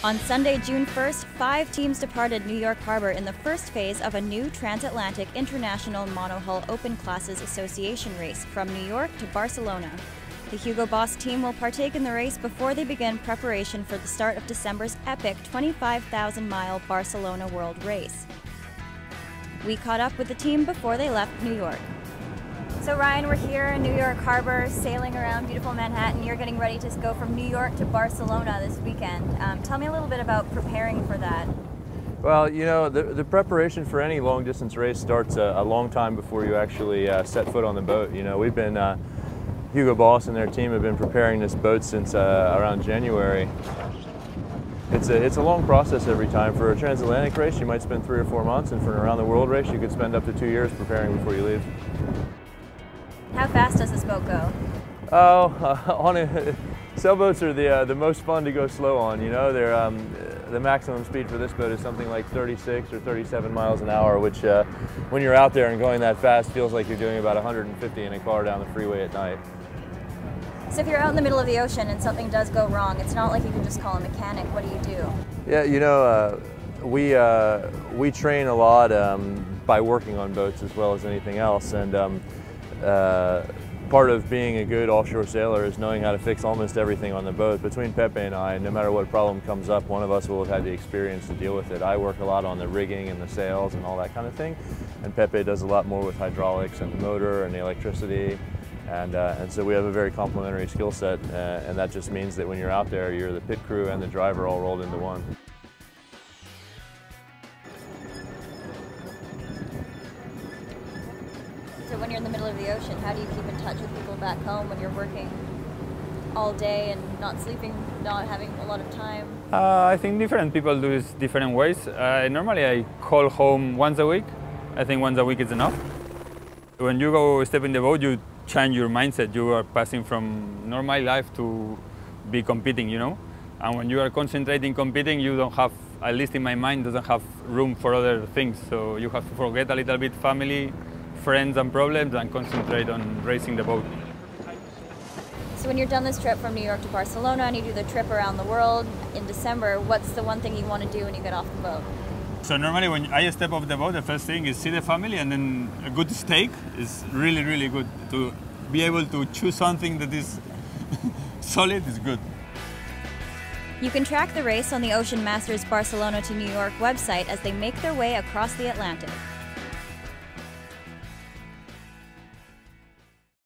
On Sunday, June 1st, 5 teams departed New York Harbor in the first phase of a new Transatlantic International Monohull Open Classes Association race from New York to Barcelona. The Hugo Boss team will partake in the race before they begin preparation for the start of December's epic 25,000-mile Barcelona World Race. We caught up with the team before they left New York. So Ryan, we're here in New York Harbor, sailing around beautiful Manhattan. You're getting ready to go from New York to Barcelona this weekend. Tell me a little bit about preparing for that. Well, you know, the preparation for any long distance race starts a long time before you actually set foot on the boat. You know, we've been, Hugo Boss and their team have been preparing this boat since around January. It's a long process every time. For a transatlantic race, you might spend 3 or 4 months, and for an around the world race, you could spend up to 2 years preparing before you leave. How fast does this boat go? Oh, sailboats are the most fun to go slow on. You know, they're the maximum speed for this boat is something like 36 or 37 miles an hour, which when you're out there and going that fast feels like you're doing about 150 in a car down the freeway at night. So if you're out in the middle of the ocean and something does go wrong, it's not like you can just call a mechanic. What do you do? Yeah, you know, we train a lot by working on boats as well as anything else, and part of being a good offshore sailor is knowing how to fix almost everything on the boat. Between Pepe and I, no matter what problem comes up, one of us will have had the experience to deal with it. I work a lot on the rigging and the sails and all that kind of thing, and Pepe does a lot more with hydraulics and the motor and the electricity. And so we have a very complementary skill set, and that just means that when you're out there, you're the pit crew and the driver all rolled into one. So when you're in the middle of the ocean, how do you keep in touch with people back home when you're working all day and not sleeping, not having a lot of time? I think different people do this different ways. Normally I call home once a week. I think once a week is enough. When you go step in the boat, you change your mindset. You are passing from normal life to be competing, you know? And when you are concentrating competing, you don't have, at least in my mind, doesn't have room for other things. So you have to forget a little bit family, friends and problems and concentrate on racing the boat. So when you're done this trip from New York to Barcelona and you do the trip around the world in December, what's the one thing you want to do when you get off the boat? So normally when I step off the boat, the first thing is see the family, and then a good steak is really, really good. To be able to choose something that is solid is good. You can track the race on the Ocean Masters Barcelona to New York website as they make their way across the Atlantic.